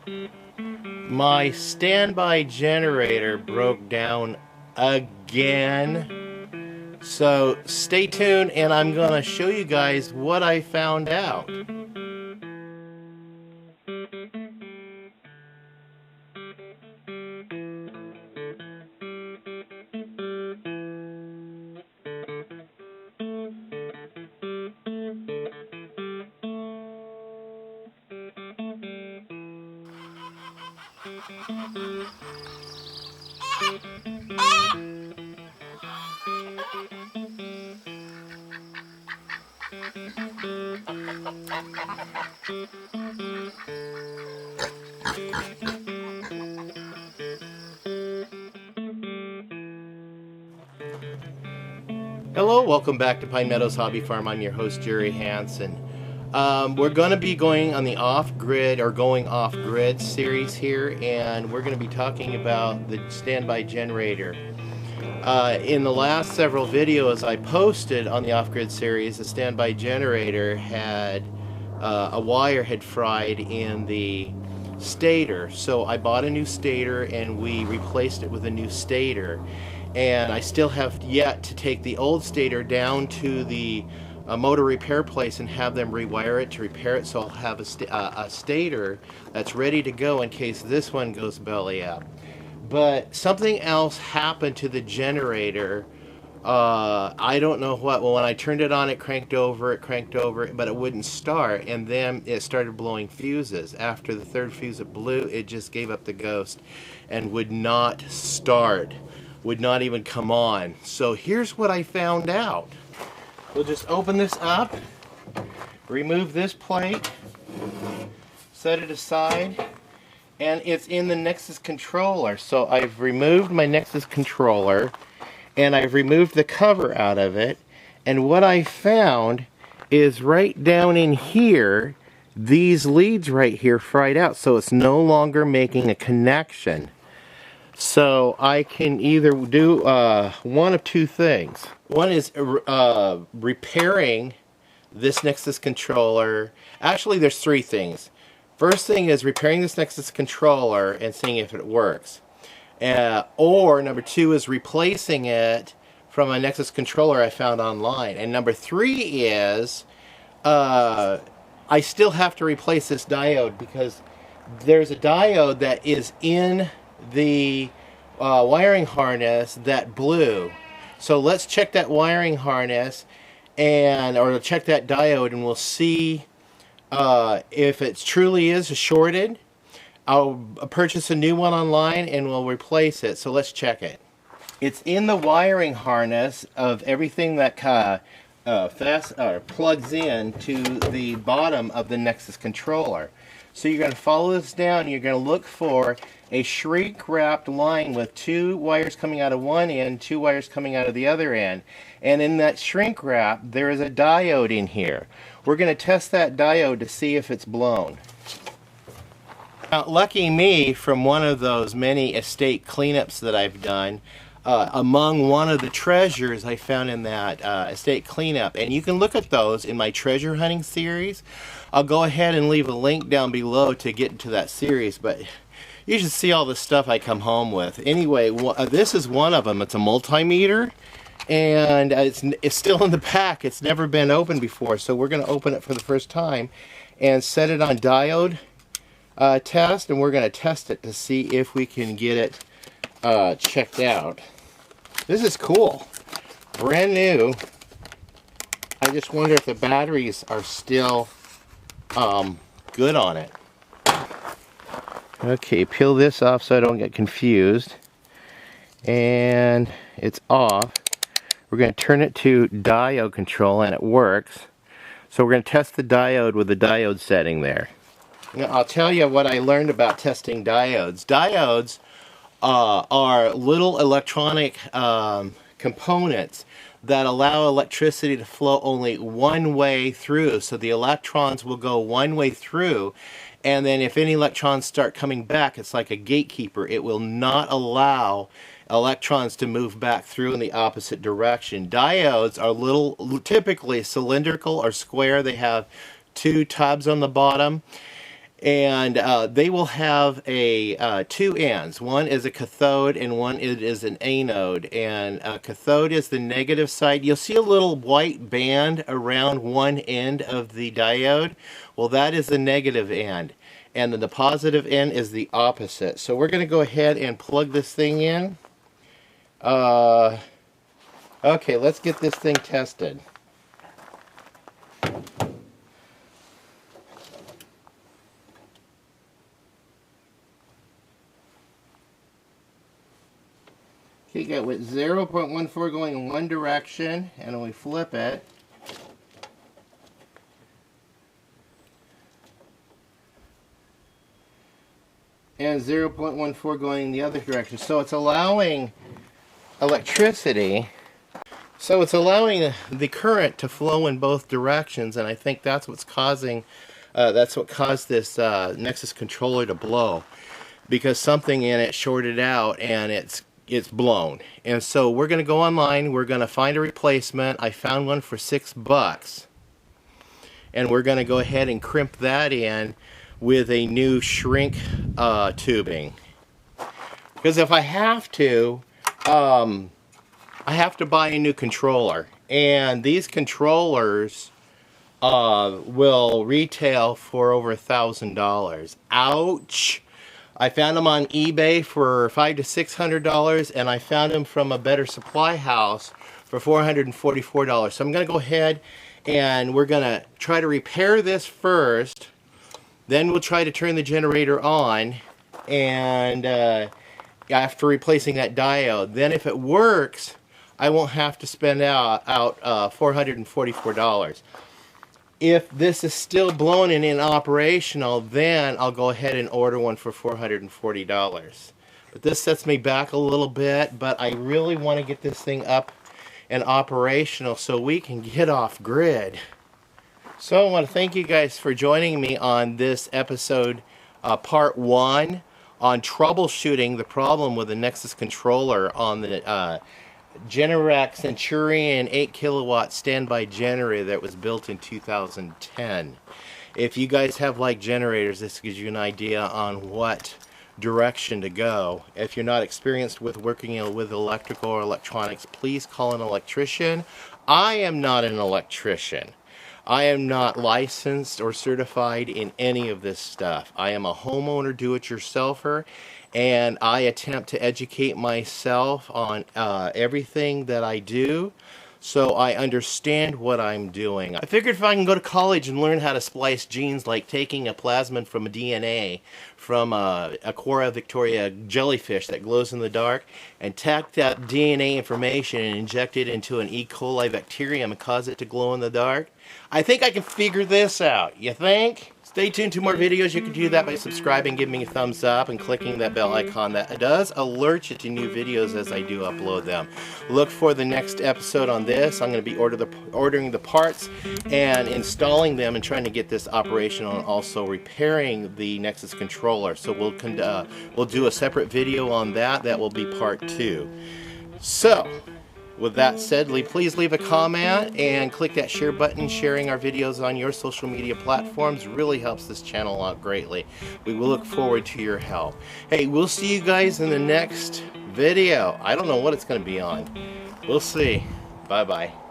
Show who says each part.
Speaker 1: My standby generator broke down again. So stay tuned and I'm going to show you guys what I found out. Hello, welcome back to Pine Meadows Hobby Farm. I'm your host, Jerry Hanson. We're going to be going on the off-grid or going off-grid series here, and we're going to be talking about the standby generator. In the last several videos I posted on the off-grid series, the standby generator had a wire had fried in the stator. So I bought a new stator and we replaced it with a new stator. And I still have yet to take the old stator down to the motor repair place and have them rewire it to repair it, so I'll have a stator that's ready to go in case this one goes belly up. But something else happened to the generator. I don't know what. Well, when I turned it on, it cranked over, but it wouldn't start, and then it started blowing fuses. After the third fuse it blew, it just gave up the ghost and would not start. Would not even come on. So here's what I found out. We'll just open this up, remove this plate, set it aside, and it's in the Nexus controller. So I've removed my Nexus controller and I've removed the cover out of it, and what I found is right down in here, these leads right here fried out, so it's no longer making a connection. So I can either do one of two things. One is repairing this Nexus controller. Actually, there's three things. First thing is repairing this Nexus controller and seeing if it works. Or number two is replacing it from a Nexus controller I found online. And number three is I still have to replace this diode because there's a diode that is in the wiring harness that blew. So let's check that wiring harness or check that diode, and we'll see if it truly is shorted. I'll purchase a new one online and we'll replace it. So let's check it. It's in the wiring harness of everything that plugs in to the bottom of the Nexus controller. So you're going to follow this down. You're going to look for a shrink-wrapped line with two wires coming out of one end, two wires coming out of the other end. And in that shrink wrap, there is a diode in here. We're going to test that diode to see if it's blown. Now, lucky me, from one of those many estate cleanups that I've done, among one of the treasures I found in that estate cleanup, and you can look at those in my treasure hunting series. I'll go ahead and leave a link down below to get into that series, but you should see all the stuff I come home with. Anyway, this is one of them. It's a multimeter, and it's still in the pack. It's never been opened before, so we're going to open it for the first time and set it on diode test, and we're going to test it to see if we can get it checked out. This is cool. Brand new. I just wonder if the batteries are still good on it. Okay, peel this off so I don't get confused. And it's off. We're going to turn it to diode control, and it works. So we're going to test the diode with the diode setting there. Now, I'll tell you what I learned about testing diodes. Diodes are little electronic components that allow electricity to flow only one way through. So the electrons will go one way through, and then if any electrons start coming back, it's like a gatekeeper. It will not allow electrons to move back through in the opposite direction. Diodes are typically cylindrical or square. They have two tubs on the bottom. And they will have a two ends. One is a cathode and one is an anode. And cathode is the negative side. You'll see a little white band around one end of the diode. Well, that is the negative end. And then the positive end is the opposite. So we're going to go ahead and plug this thing in. Okay, let's get this thing tested. Okay, you got with 0.14 going in one direction, and when we flip it, and 0.14 going in the other direction. So it's allowing electricity, so it's allowing the current to flow in both directions, and I think that's what's causing, that's what caused this Nexus controller to blow, because something in it shorted out and it's blown. And so we're going to go online, we're going to find a replacement. I found one for $6, and we're going to go ahead and crimp that in with a new shrink tubing, because if I have to, I have to buy a new controller, and these controllers will retail for over $1,000. Ouch! I found them on eBay for $500 to $600, and I found them from a Better Supply House for $444. So I'm going to go ahead and we're going to try to repair this first. Then we'll try to turn the generator on, and after replacing that diode, then if it works, I won't have to spend out $444. If this is still blown and inoperational, then I'll go ahead and order one for $440. But this sets me back a little bit, but I really want to get this thing up and operational so we can get off grid. So I want to thank you guys for joining me on this episode, part 1, on troubleshooting the problem with the Nexus controller on the GENERAC Centurion 8 kilowatt standby generator that was built in 2010. If you guys have like generators, this gives you an idea on what direction to go. If you're not experienced with working with electrical or electronics, please call an electrician. I am not an electrician. I am not licensed or certified in any of this stuff. I am a homeowner do-it-yourselfer, and I attempt to educate myself on everything that I do, so I understand what I'm doing. I figured if I can go to college and learn how to splice genes, like taking a plasmid from a DNA from a Aquaria Victoria jellyfish that glows in the dark, and take that DNA information and inject it into an E. coli bacterium and cause it to glow in the dark, I think I can figure this out. You think? Stay tuned to more videos. You can do that by subscribing, giving me a thumbs up, and clicking that bell icon. That does alert you to new videos as I do upload them. Look for the next episode on this. I'm going to be ordering the parts and installing them and trying to get this operational, and also repairing the Nexus controller. So we'll do a separate video on that. That will be part 2. So, with that said, please leave a comment and click that share button. Sharing our videos on your social media platforms really helps this channel out greatly. We will look forward to your help. Hey, we'll see you guys in the next video. I don't know what it's going to be on. We'll see. Bye-bye.